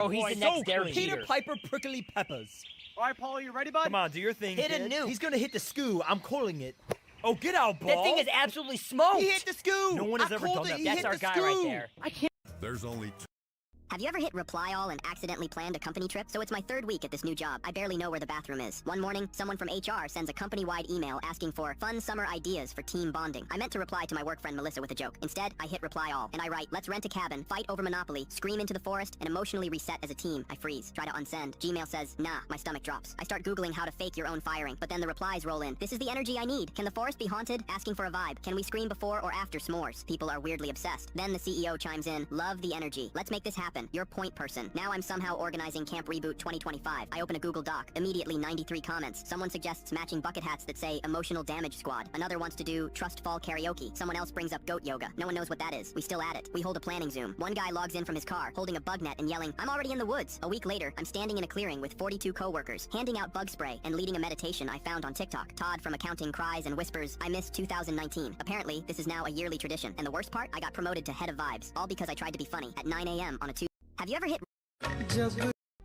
Oh, he's the next Derek Peter Jeter. Piper Prickly Peppers. All right, Paul, you ready, bud? Come on, do your thing, Hit a kid. nuke. He's gonna hit the skoo. I'm calling it. Oh, get out, ball. That thing is absolutely smoked. He hit the skoo. No one has I ever called done it. that. That's He hit our the guy skoo. right there. I can't. There's only two. Have you ever hit reply all and accidentally planned a company trip? So it's my third week at this new job. I barely know where the bathroom is. One morning, someone from HR sends a company-wide email asking for fun summer ideas for team bonding. I meant to reply to my work friend Melissa with a joke. Instead, I hit reply all, and I write, let's rent a cabin, fight over Monopoly, scream into the forest, and emotionally reset as a team. I freeze. Try to unsend. Gmail says, nah, my stomach drops. I start Googling how to fake your own firing, but then the replies roll in. This is the energy I need. Can the forest be haunted? Asking for a vibe. Can we scream before or after s'mores? People are weirdly obsessed. Then the CEO chimes in, love the energy. Let's make this happen. Your point person. Now I'm somehow organizing Camp Reboot 2025. I open a Google Doc. Immediately 93 comments. Someone suggests matching bucket hats that say Emotional Damage Squad. Another wants to do Trust Fall Karaoke. Someone else brings up goat yoga. No one knows what that is. We still at it. We hold a planning Zoom. One guy logs in from his car, holding a bug net and yelling, I'm already in the woods. A week later, I'm standing in a clearing with 42 coworkers, handing out bug spray and leading a meditation I found on TikTok. Todd from accounting cries and whispers, I missed 2019. Apparently, this is now a yearly tradition. And the worst part, I got promoted to head of vibes. All because I tried to be funny at 9 a.m. on a Tuesday. Have you ever hit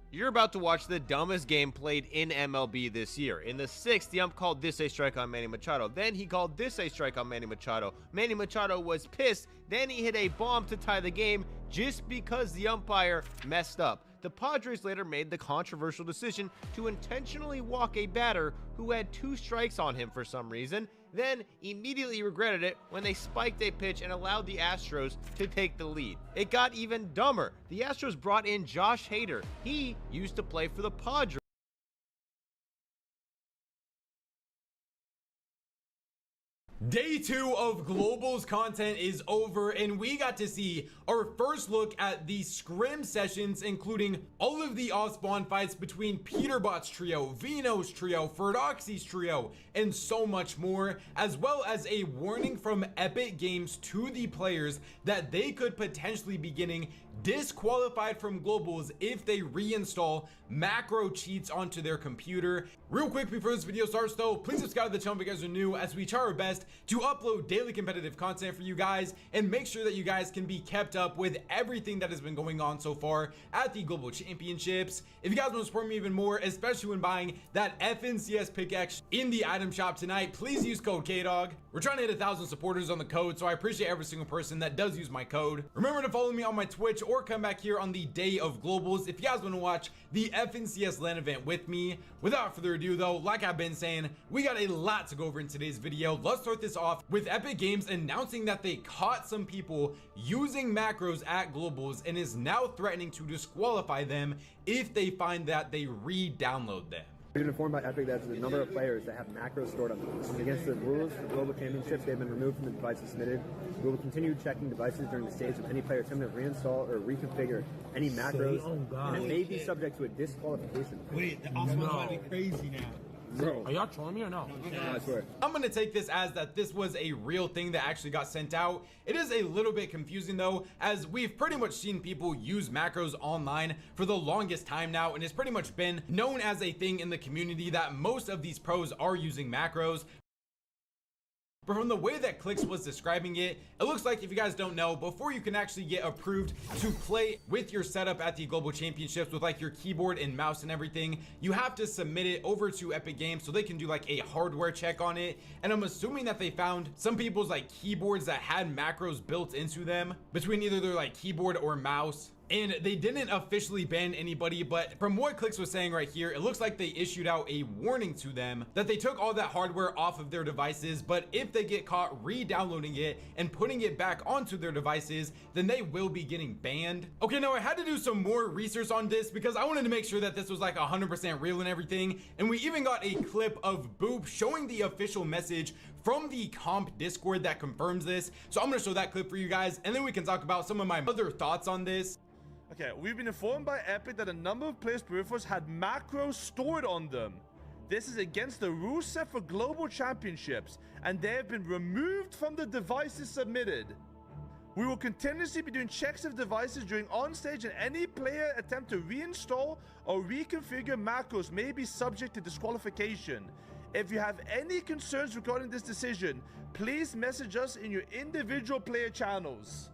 You're about to watch the dumbest game played in MLB this year. In the 6th, the ump called this a strike on Manny Machado. Then he called this a strike on Manny Machado. Manny Machado was pissed. Then he hit a bomb to tie the game just because the umpire messed up. The Padres later made the controversial decision to intentionally walk a batter who had 2 strikes on him for some reason, then immediately regretted it when they spiked a pitch and allowed the Astros to take the lead. It got even dumber. The Astros brought in Josh Hader. He used to play for the Padres. Day 2 of Global's content is over, and we got to see our first look at the scrim sessions, including all of the off-spawn fights between Peterbot's trio, Vino's trio, Ferdoxy's trio, and so much more, as well as a warning from Epic Games to the players that they could potentially be getting disqualified from Globals if they reinstall macro cheats onto their computer. Real quick before this video starts though, please subscribe to the channel if you guys are new, as we try our best to upload daily competitive content for you guys and make sure that you guys can be kept up with everything that has been going on so far at the Global Championships. If you guys want to support me even more, especially when buying that FNCS pickaxe in the item shop tonight, please use code KDOG. We're trying to hit 1,000 supporters on the code, so I appreciate every single person that does use my code. Remember to follow me on my Twitch or come back here on the day of Globals if you guys want to watch the FNCS LAN event with me. Without further ado though, like I've been saying, we got a lot to go over in today's video. Let's start this off with Epic Games announcing that they caught some people using macros at Globals and is now threatening to disqualify them if they find that they re-download them. We've been informed by Epic that the number of players that have macros stored on them. Against the rules for Global Championships, they've been removed from the devices submitted. We will continue checking devices during the stage of any player attempting to reinstall or reconfigure any macros, and it may be subject to a disqualification. Wait, the Osmond might be crazy now. Bro, are y'all trolling me or no? I swear. I'm gonna take this as that this was a real thing that actually got sent out. It is a little bit confusing though, as we've pretty much seen people use macros online for the longest time now, and it's pretty much been known as a thing in the community that most of these pros are using macros. But from the way that Clix was describing it, it looks like, if you guys don't know, before you can actually get approved to play with your setup at the Global Championships with like your keyboard and mouse and everything, you have to submit it over to Epic Games so they can do like a hardware check on it. And I'm assuming that they found some people's like keyboards that had macros built into them between either their like keyboard or mouse. And they didn't officially ban anybody, but from what Clix was saying right here, it looks like they issued out a warning to them that they took all that hardware off of their devices, but if they get caught re-downloading it and putting it back onto their devices, then they will be getting banned. Okay, now I had to do some more research on this because I wanted to make sure that this was like 100% real and everything, and we even got a clip of Boop showing the official message from the comp Discord that confirms this. So I'm gonna show that clip for you guys, and then we can talk about some of my other thoughts on this. Okay, we've been informed by Epic that a number of players' peripherals had macros stored on them. This is against the rules set for Global Championships, and they have been removed from the devices submitted. We will continuously be doing checks of devices during onstage, and any player attempt to reinstall or reconfigure macros may be subject to disqualification. If you have any concerns regarding this decision, please message us in your individual player channels.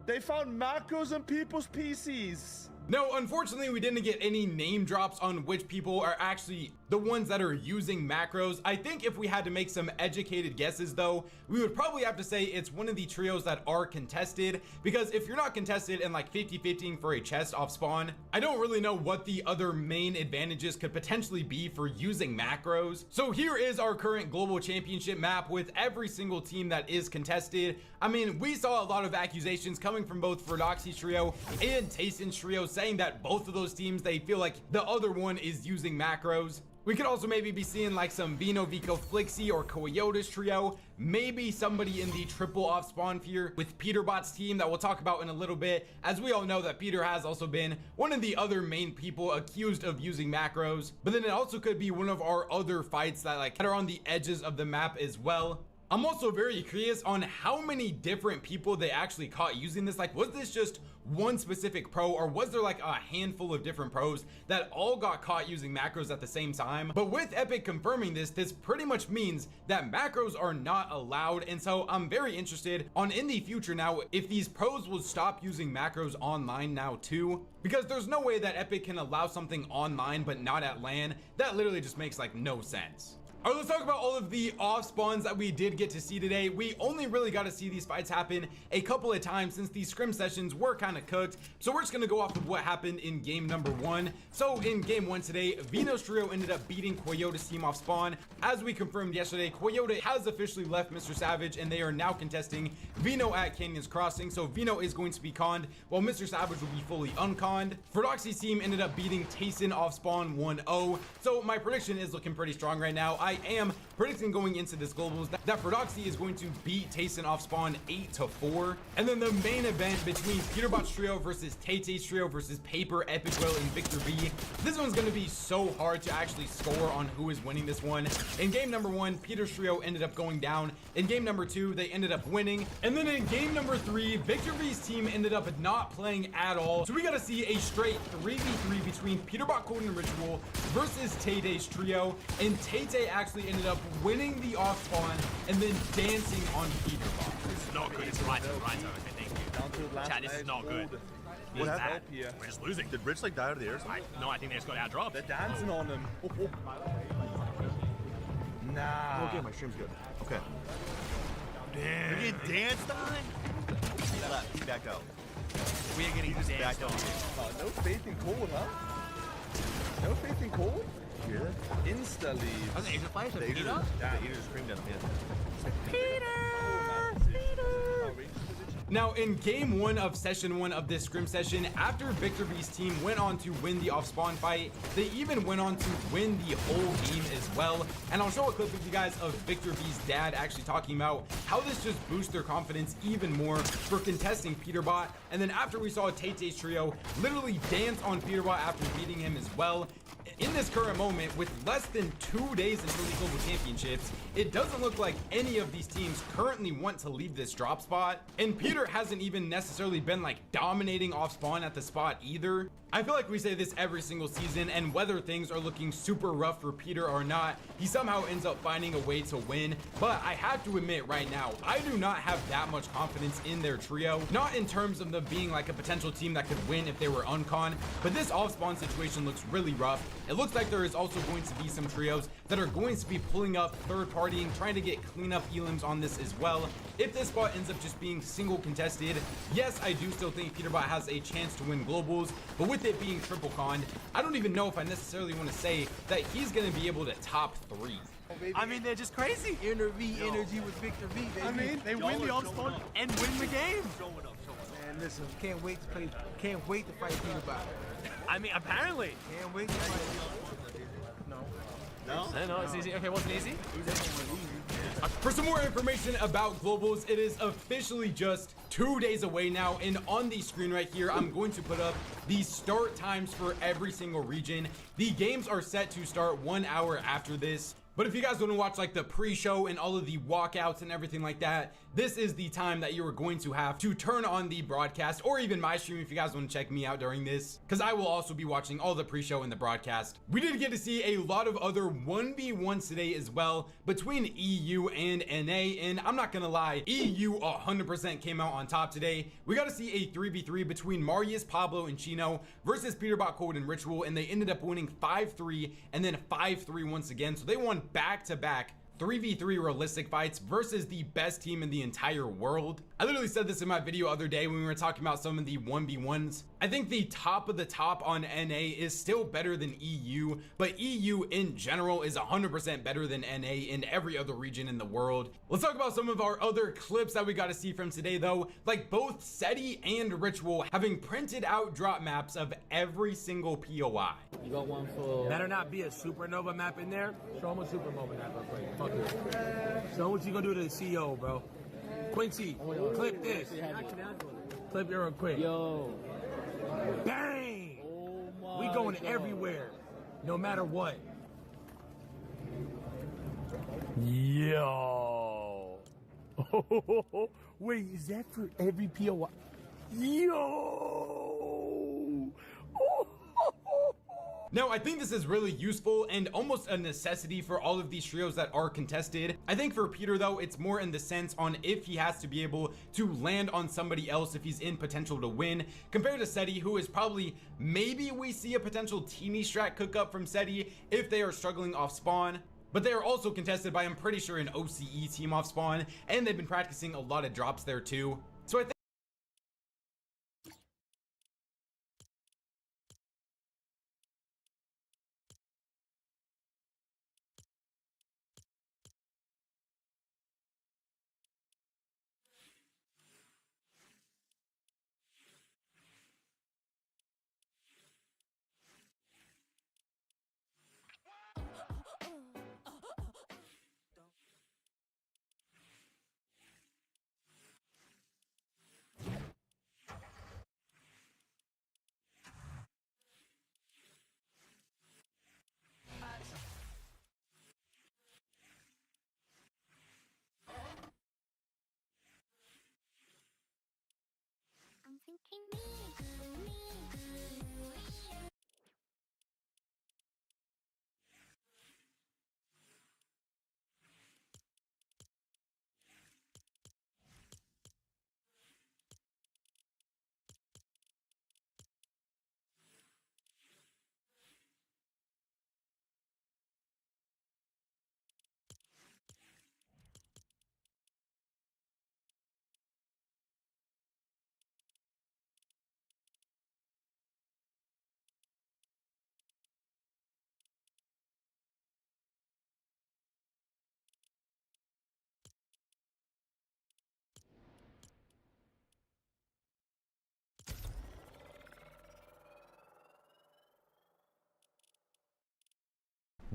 They found macros on people's PCs. No, unfortunately, we didn't get any name drops on which people are actually the ones that are using macros. I think if we had to make some educated guesses though, we would probably have to say it's one of the trios that are contested, because if you're not contested and like 50-50 for a chest off spawn, I don't really know what the other main advantages could potentially be for using macros. So here is our current global championship map with every single team that is contested. I mean, we saw a lot of accusations coming from both Ferdoxy's trio and Tayson's trio saying that both of those teams, they feel like the other one is using macros. We could also maybe be seeing like some Vino, Vico, Flixie, or Coyote's trio. Maybe somebody in the triple off spawn fear with Peterbot's team that we'll talk about in a little bit, as we all know that Peter has also been one of the other main people accused of using macros. But then it also could be one of our other fights that are on the edges of the map as well. I'm also very curious on how many different people they actually caught using this. Like, was this just one specific pro, or was there like a handful of different pros that all got caught using macros at the same time? But with Epic confirming this pretty much means that macros are not allowed. And so I'm very interested on in the future now if these pros will stop using macros online now too, because there's no way that Epic can allow something online but not at LAN. That literally just makes like no sense. All right, let's talk about all of the off spawns that we did get to see today. We only really got to see these fights happen a couple of times since these scrim sessions were kind of cooked. So we're just going to go off of what happened in game number 1. So in game 1 today, Vino's trio ended up beating Coyote's team off spawn. As we confirmed yesterday, Coyote has officially left Mr. Savage and they are now contesting Vino at Canyons Crossing. So Vino is going to be conned while Mr. Savage will be fully unconned. Ferdoxy's team ended up beating Tayson off spawn 1-0. So my prediction is looking pretty strong right now. I am predicting going into this globals that Ferdoxy is going to beat Tayson off spawn 8-4. And then the main event between Peterbot's trio versus Tay-Tay's trio versus Paper, Epic Will, and Victor V. This one's going to be so hard to actually score on who is winning this one. In game number 1, Peter's trio ended up going down. In game number 2, they ended up winning. And then in game number 3, Victor V's team ended up not playing at all. So we got to see a straight 3v3 between Peterbot, Code, and Ritual versus Tay-Tay's trio. And Tay-Tay actually ended up winning the off spawn and then dancing on Peterbot. This is not good. It's right, okay, thank you. Down to the last Chat, this is not good. What This is happened bad. here? We're just losing. Did Rich like die out of the air? No, I think they just got outdropped. They're dancing on him. Nah. Okay, my stream's good. Okay. Damn. We're getting danced on? He left. He backed out. We are getting He just danced backed out. on. No faith in Cold, huh? No faith in Cold? You hear that? Insta leave. I was Asian players. The Peter? Asian just screamed at him. Now in game 1 of session 1 of this scrim session, after Victor V's team went on to win the off spawn fight, they even went on to win the whole game as well. And I'll show a clip with you guys of Victor V's dad actually talking about how this just boosts their confidence even more for contesting Peterbot. And then after we saw Tay-Tay's trio literally dance on Peterbot after beating him as well, in this current moment, with less than 2 days until the global championships, it doesn't look like any of these teams currently want to leave this drop spot. And Peter hasn't even necessarily been like dominating off spawn at the spot either. I feel like we say this every single season, and whether things are looking super rough for Peter or not, he somehow ends up finding a way to win. But I have to admit right now, I do not have that much confidence in their trio. Not in terms of them being like a potential team that could win if they were uncon, but this off spawn situation looks really rough. It looks like there is also going to be some trios that are going to be pulling up third partying, trying to get cleanup elims on this as well. If this spot ends up just being single contested, yes, I do still think Peterbot has a chance to win globals, but with it being triple con, I don't even know if I necessarily want to say that he's going to be able to top 3. I mean, they're just crazy. Inner V energy with Victor V, baby. I mean, they win the off spawn and win the game. Man, listen, can't wait to fight Peterbot. I mean, apparently. Can't wait to fight. No, it's easy. Okay, wasn't easy. For some more information about globals, it is officially just 2 days away now, and on the screen right here, I'm going to put up the start times for every single region. The games are set to start 1 hour after this. But if you guys want to watch like the pre-show and all of the walkouts and everything like that, this is the time that you are going to have to turn on the broadcast, or even my stream if you guys want to check me out during this, because I will also be watching all the pre-show and the broadcast. We did get to see a lot of other 1v1s today as well between EU and NA, and I'm not gonna lie, EU 100% came out on top today. We got to see a 3v3 between Marius, Pablo, and Chino versus Peterbot, Cold, and Ritual, and they ended up winning 5-3 and then 5-3 once again. So they won back-to-back 3v3 realistic fights versus the best team in the entire world. I literally said this in my video other day when we were talking about some of the 1v1s. I think the top of the top on NA is still better than EU, but EU in general is 100% better than NA in every other region in the world. Let's talk about some of our other clips that we got to see from today though, like both Seti and Ritual having printed out drop maps of every single POI. You got one for... Better not be a supernova map in there. Show him a supernova map real quick. Fuck it. Show him what you gonna do to the CEO, bro. Quincy, clip this. Clip it real quick. Yo. Bang! Oh We going everywhere, no matter what. Yo. Wait, is that for every POI? Yo. Now, I think this is really useful and almost a necessity for all of these trios that are contested. I think for Peter though, it's more in the sense on if he has to be able to land on somebody else if he's in potential to win, compared to Seti, who is probably, maybe we see a potential teamy strat cook up from Seti if they are struggling off spawn. But they are also contested by, I'm pretty sure, an OCE team off spawn, and they've been practicing a lot of drops there too. So I think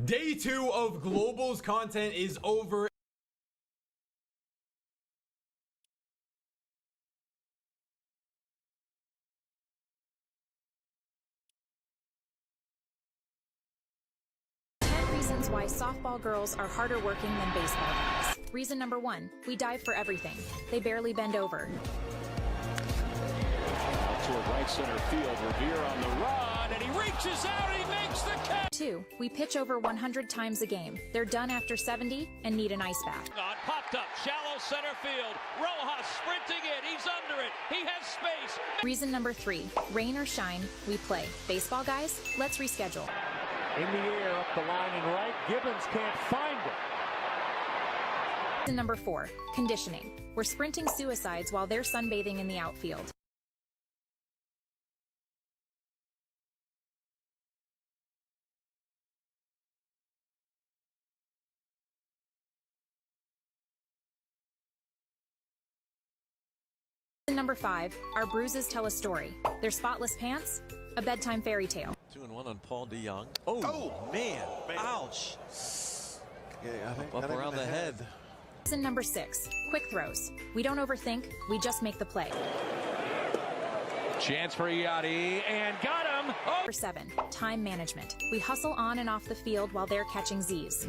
Day 2 of Global's content is over. Reasons why softball girls are harder working than baseball guys. Reason number 1, we dive for everything. They barely bend over. Toward right center field, Revere on the run, and he reaches out, he makes the catch. 2, we pitch over 100 times a game. They're done after 70 and need an ice bath. Popped up, shallow center field. Rojas sprinting in, he's under it, he has space. Reason number 3, rain or shine, we play. Baseball guys, let's reschedule. In the air, up the line and right, Gibbons can't find it. Reason number 4, conditioning. We're sprinting suicides while they're sunbathing in the outfield. Number 5, our bruises tell a story. Their spotless pants, a bedtime fairy tale. 2-1 on Paul DeYoung. Oh man, ouch. Yeah, I think up around the head. Reason number 6, quick throws. We don't overthink, we just make the play. Chance for Yachty, and got him. Number 7, time management. We hustle on and off the field while they're catching Z's.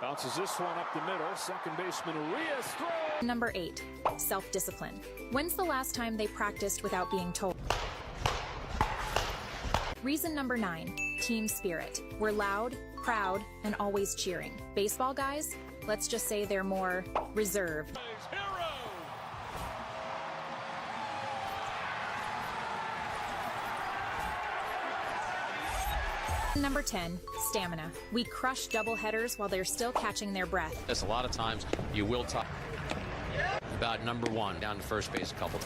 Bounces this one up the middle. Second baseman Urias throws. Number 8, self-discipline. When's the last time they practiced without being told? Reason number 9, team spirit. We're loud, proud, and always cheering. Baseball guys, let's just say they're more reserved. Number 10, stamina. We crush doubleheaders while they're still catching their breath. Yes, a lot of times you will talk about number 1 down to first base a couple.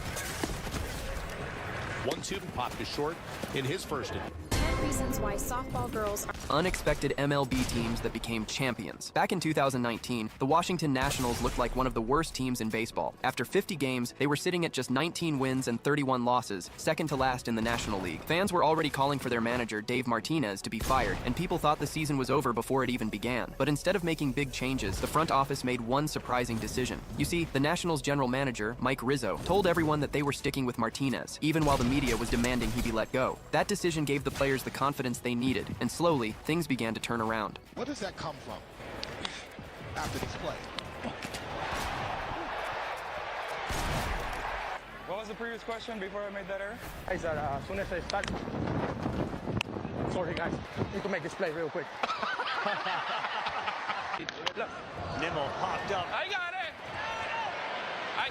1-2 popped to short in his first inning. 10 reasons why softball girls are unexpected MLB teams that became champions. Back in 2019, the Washington Nationals looked like one of the worst teams in baseball. After 50 games, they were sitting at just 19 wins and 31 losses, second to last in the National League. Fans were already calling for their manager, Dave Martinez, to be fired, and people thought the season was over before it even began. But instead of making big changes, the front office made one surprising decision. You see, the Nationals general manager, Mike Rizzo, told everyone that they were sticking with Martinez, even while the media was demanding he be let go. That decision gave the players the confidence they needed, and slowly, things began to turn around. Where does that come from after this play? What was the previous question before I made that error? I said, as soon as I start... Sorry, guys. Need to make this play real quick. Look. Nimmo popped up. I got it! I.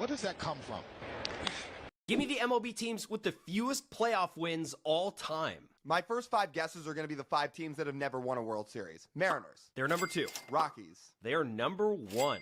Where does that come from? Give me the MLB teams with the fewest playoff wins all time. My first 5 guesses are going to be the 5 teams that have never won a World Series. Mariners. They're number 2. Rockies. They are number 1.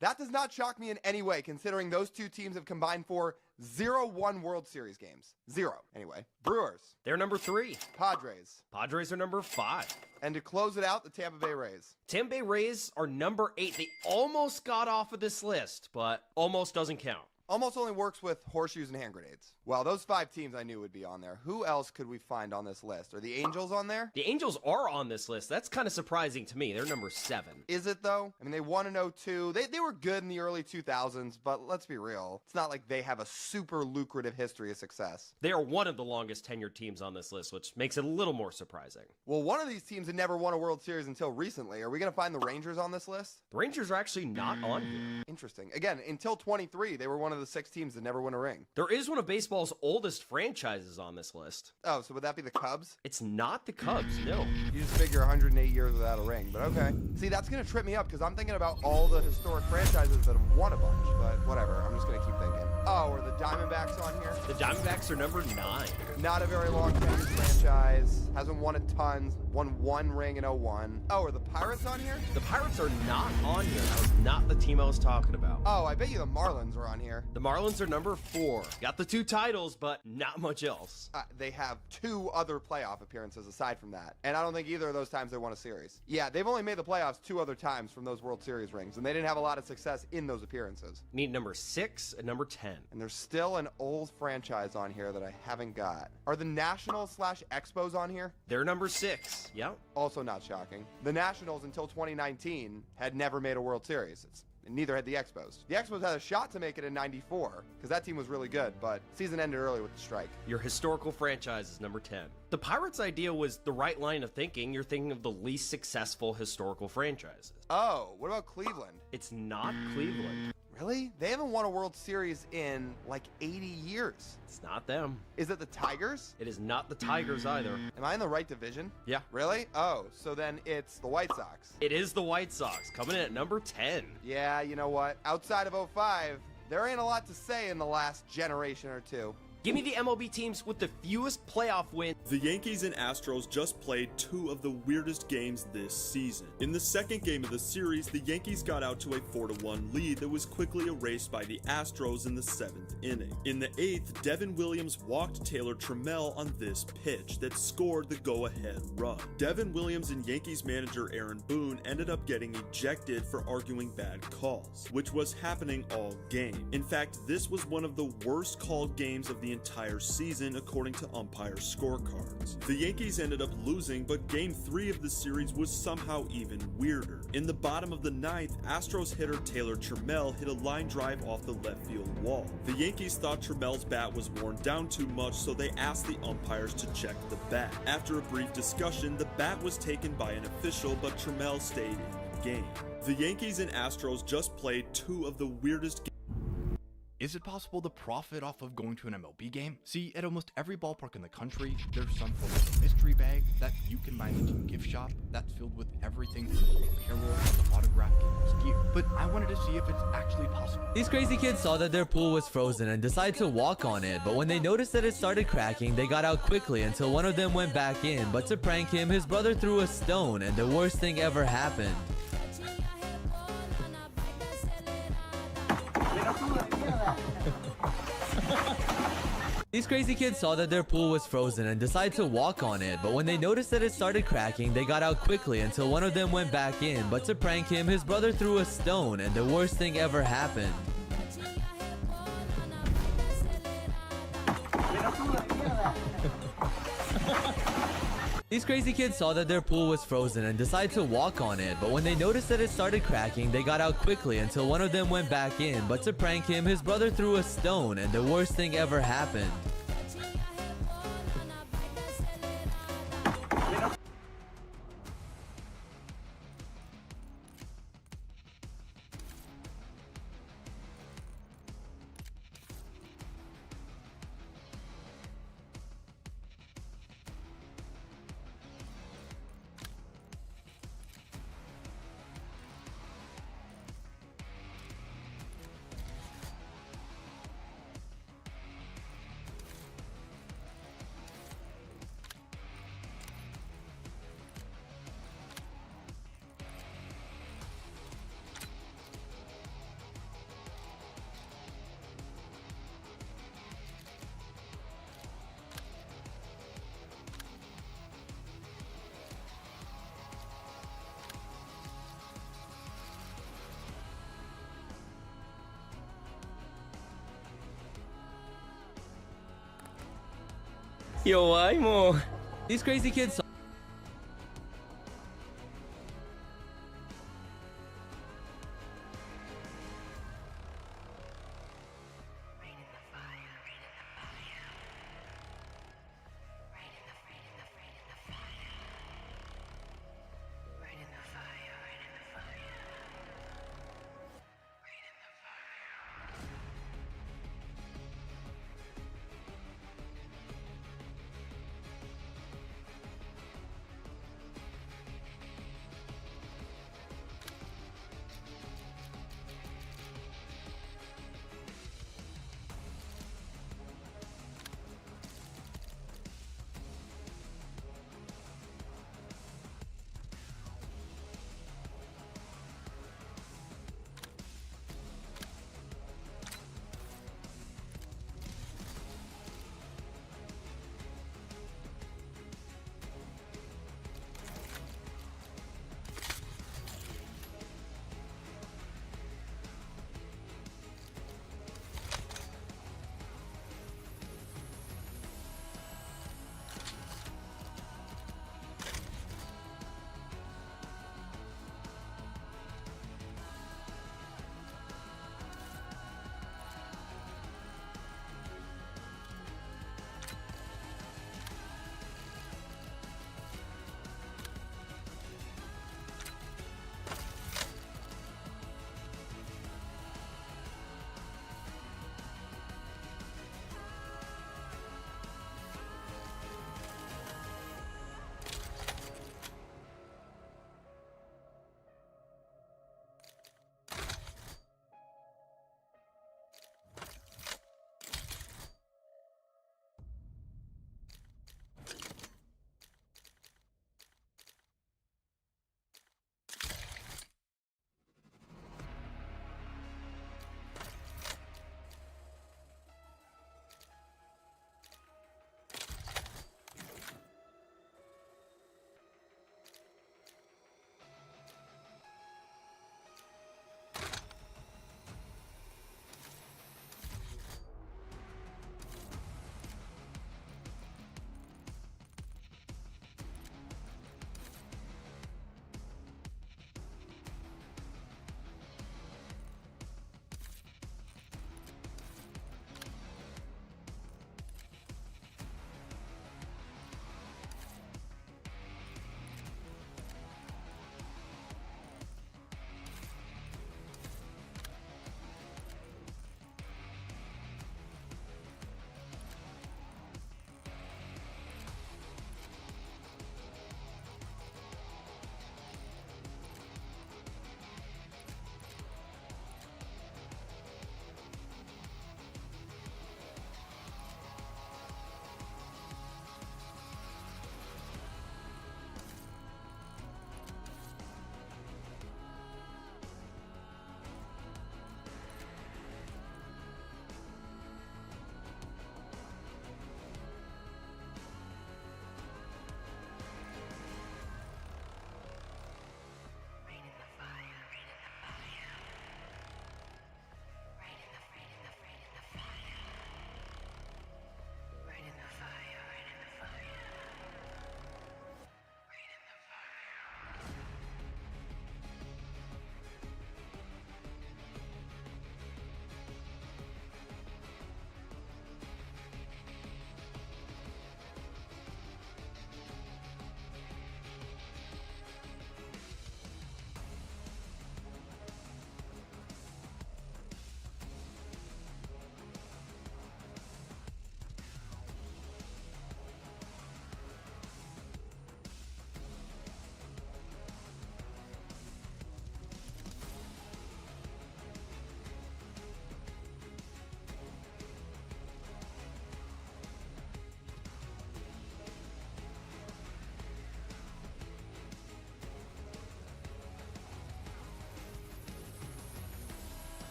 That does not shock me in any way, considering those 2 teams have combined for 0-1 World Series games. 0, anyway. Brewers. They're number 3. Padres. Padres are number 5. And to close it out, the Tampa Bay Rays. Tampa Bay Rays are number 8. They almost got off of this list, but almost doesn't count. Almost only works with horseshoes and hand grenades. Well, those 5 teams I knew would be on there. Who else could we find on this list? Are the Angels on there? The Angels are on this list. That's kind of surprising to me. They're number 7. Is it, though? I mean, they won in 02. They were good in the early 2000s, but let's be real. It's not like they have a super lucrative history of success. They are one of the longest tenured teams on this list, which makes it a little more surprising. Well, one of these teams had never won a World Series until recently. Are we going to find the Rangers on this list? The Rangers are actually not on here. Interesting. Again, until 23, they were one of the 6 teams that never win a ring. There is one of baseball's oldest franchises on this list. Oh, so would that be the Cubs? It's not the Cubs, no. You just figure 108 years without a ring, but okay. See, that's going to trip me up because I'm thinking about all the historic franchises that have won a bunch, but whatever. I'm just going to keep thinking. Oh, are the Diamondbacks on here? The Diamondbacks are number 9. Not a very long tenured franchise. Hasn't won a ton. Won 1 ring in 01. Oh, are the Pirates on here? The Pirates are not on here. That was not the team I was talking about. Oh, I bet you the Marlins are on here. The Marlins are number 4. Got the 2 titles, but not much else. They have 2 other playoff appearances aside from that. And I don't think either of those times they won a series. Yeah, they've only made the playoffs 2 other times from those World Series rings, and they didn't have a lot of success in those appearances. Need number 6 and number 10. And there's still an old franchise on here that I haven't got. Are the Nationals/Expos on here? They're number 6. Yep. Also not shocking. The Nationals until 2019 had never made a World Series. And neither had the Expos. The Expos had a shot to make it in 94 because that team was really good, but season ended early with the strike. Your historical franchise is number 10. The Pirates idea was the right line of thinking. You're thinking of the least successful historical franchises. Oh, what about Cleveland? It's not Cleveland. Really? They haven't won a World Series in like 80 years. It's not them. Is it the Tigers? It is not the Tigers either. Am I in the right division? Yeah. Really? Oh, so then it's the White Sox. It is the White Sox, coming in at number 10. Yeah, you know what? Outside of 05, there ain't a lot to say in the last generation or 2. Give me the MLB teams with the fewest playoff wins. The Yankees and Astros just played 2 of the weirdest games this season. In the second game of the series, the Yankees got out to a 4-1 lead that was quickly erased by the Astros in the 7th inning. In the 8th, Devin Williams walked Taylor Trammell on this pitch that scored the go-ahead run. Devin Williams and Yankees manager Aaron Boone ended up getting ejected for arguing bad calls, which was happening all game. In fact, this was one of the worst called games of the entire season according to umpire scorecards. The Yankees ended up losing, but game 3 of the series was somehow even weirder. In the bottom of the 9th, Astros hitter Taylor Trammell hit a line drive off the left field wall. The Yankees thought Trammell's bat was worn down too much, so they asked the umpires to check the bat. After a brief discussion, the bat was taken by an official, but Trammell stayed in the game. The Yankees and Astros just played 2 of the weirdest games. Is it possible to profit off of going to an MLB game? See, at almost every ballpark in the country, there's some form of mystery bag that you can buy in the team gift shop that's filled with everything from apparel to autographed games gear. But I wanted to see if it's actually possible. These crazy kids saw that their pool was frozen and decided to walk on it, but when they noticed that it started cracking, they got out quickly until one of them went back in, but to prank him, his brother threw a stone and the worst thing ever happened. These crazy kids saw that their pool was frozen and decided to walk on it, but when they noticed that it started cracking, they got out quickly until one of them went back in, but to prank him, his brother threw a stone and the worst thing ever happened. These crazy kids saw that their pool was frozen and decided to walk on it, but when they noticed that it started cracking, they got out quickly until one of them went back in, but to prank him, his brother threw a stone and the worst thing ever happened. 弱いもう These crazy kids saw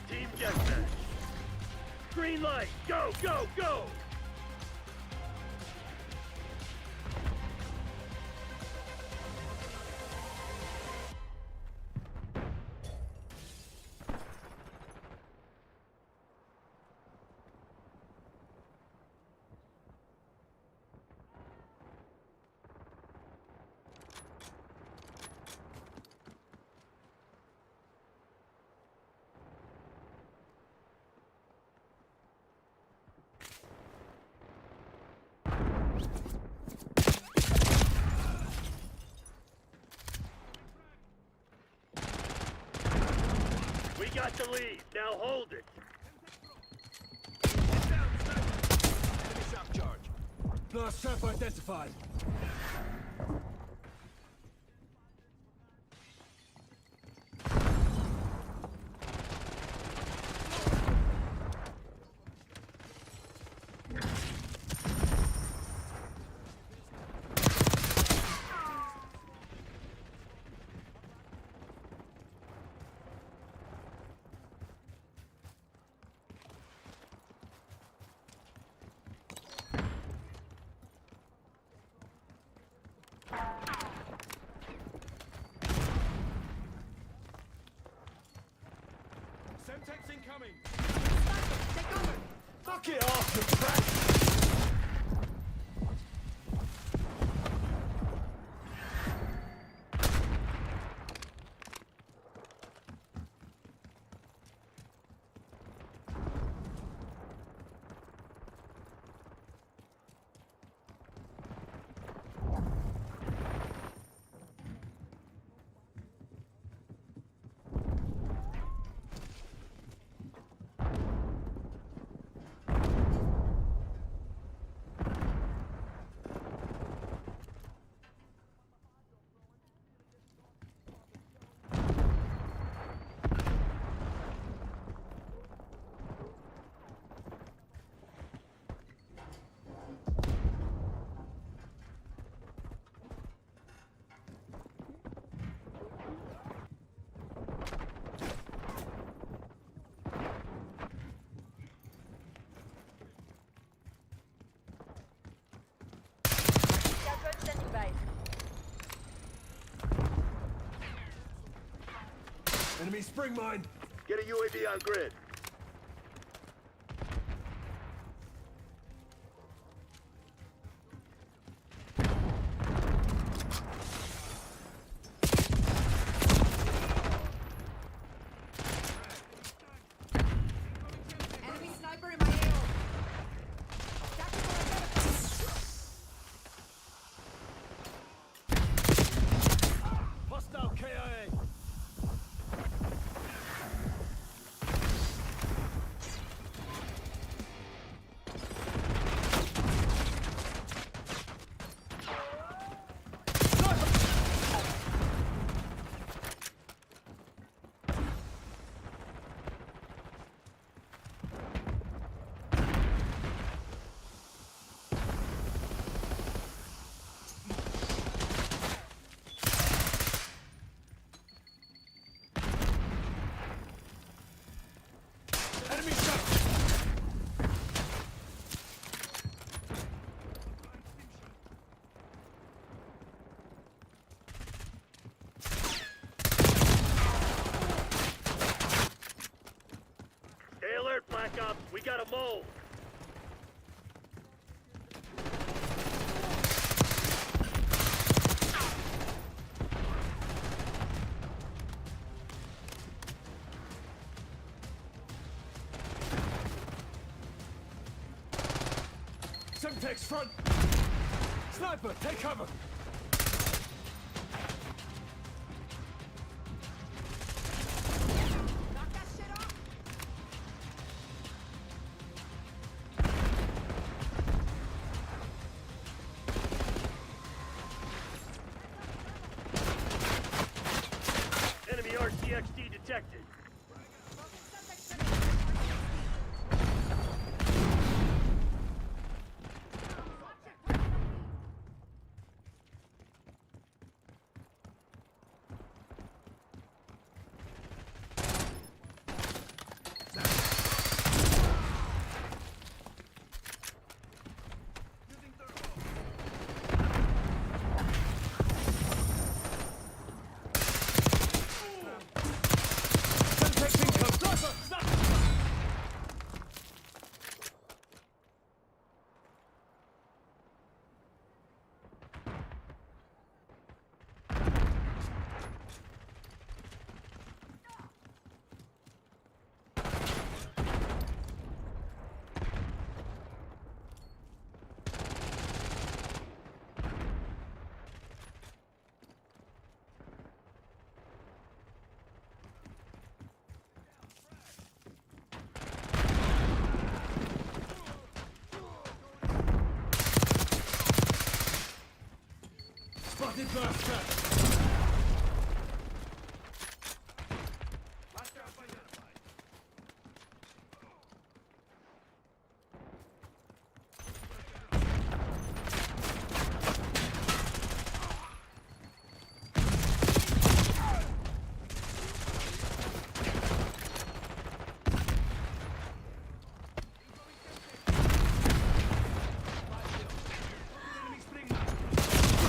Team deathmatch. Green light. Go, go, go. We got the lead. Now hold it. Enemy shock charge. Last trap identified. Semtex incoming. Take cover. Fuck it off, you brat. Enemy spring mine. Get a UAV on grid. Enemy sniper in my AO. Hostile KIA. Enemy shot. Stay alert, Black Ops. We got a mole. Semtex front. Sniper, take cover. Knock that shit off. Enemy RCXD detected.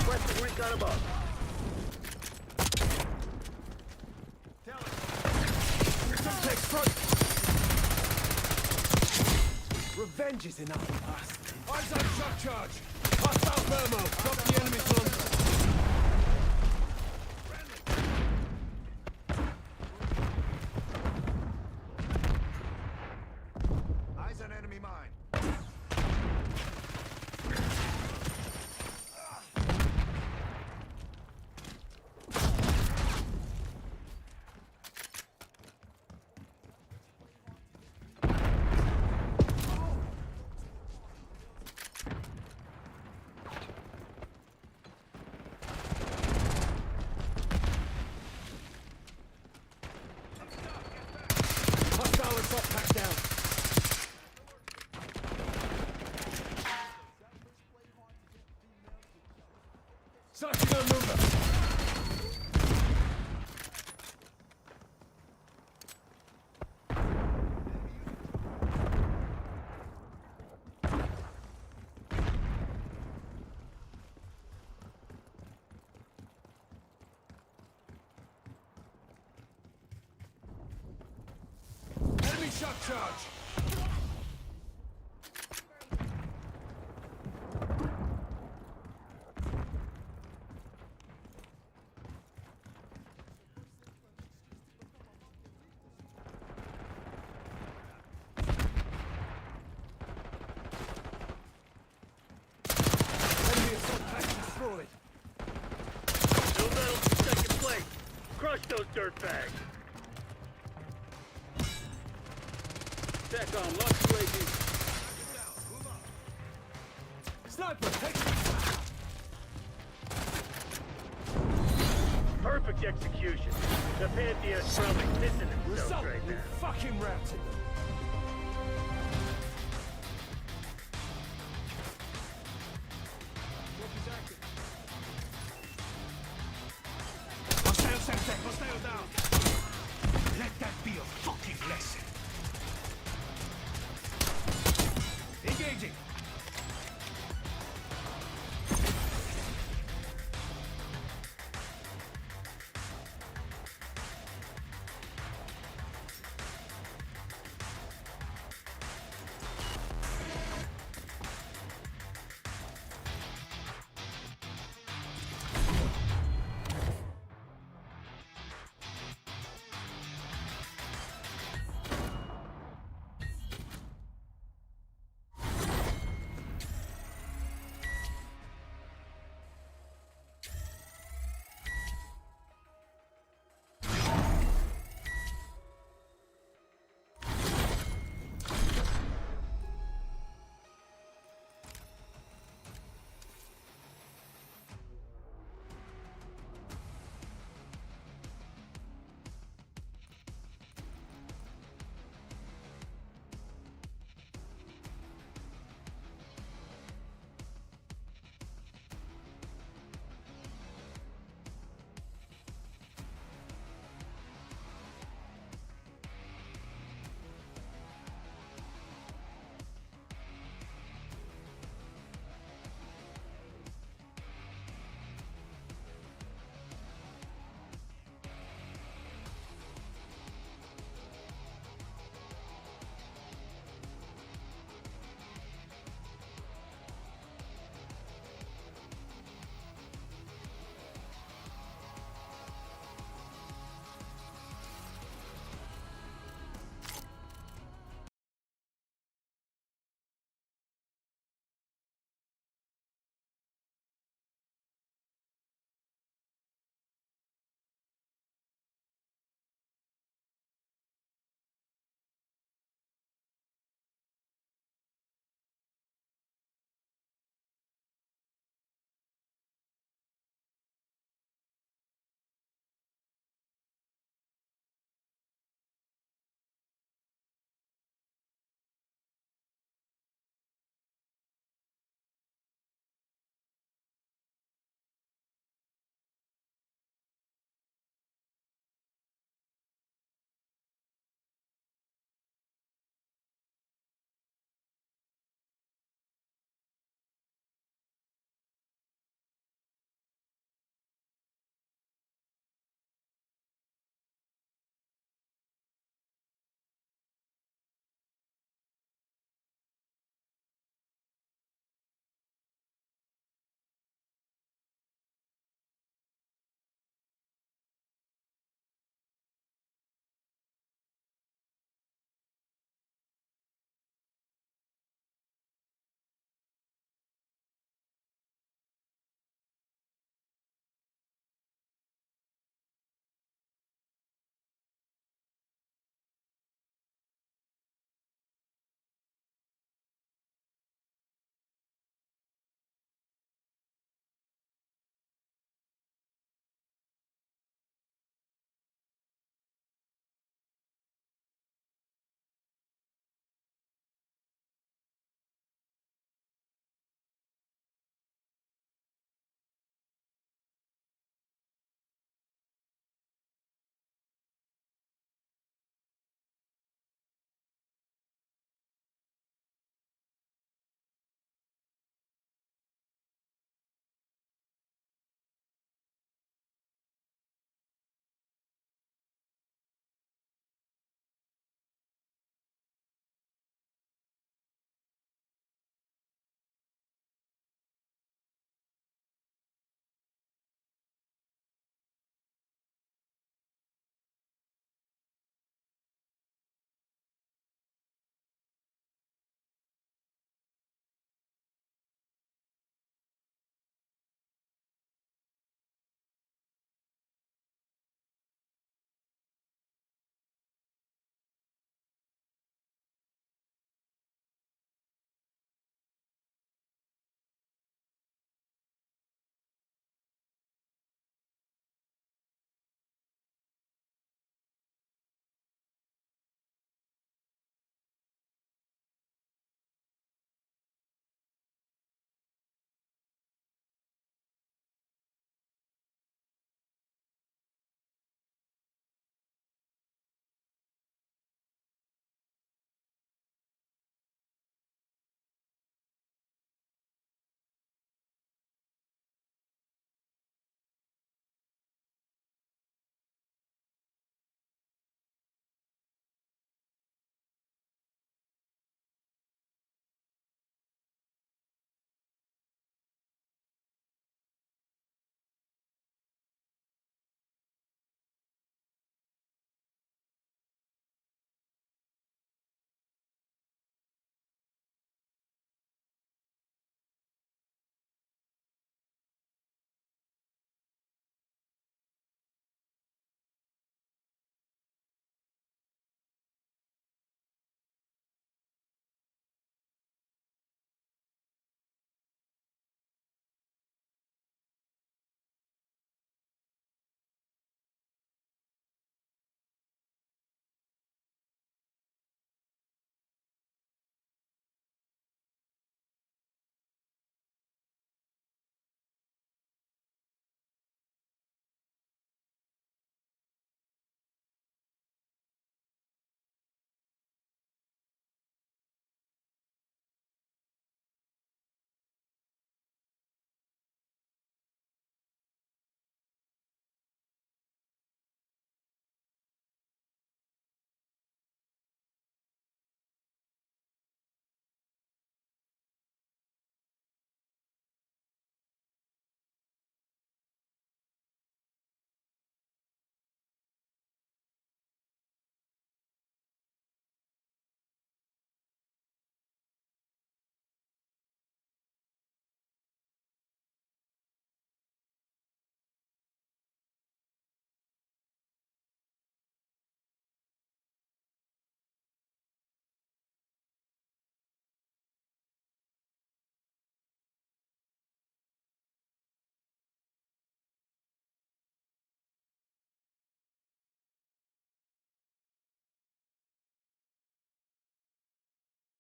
Requesting recon above. Revenge is enough of us. Eyes on shock charge. Hostile thermo. Stop the enemy front. Eyes on enemy mine. Hostile assault pack down. Sighting on mover. Enemy shock charge. Enemy assault pack destroyed. No metal to second place. Crush those dirtbags. Back on, lost UAV. Sniper, take Perfect execution. The Pantheon's probably pissing themselves right now. fucking routed them.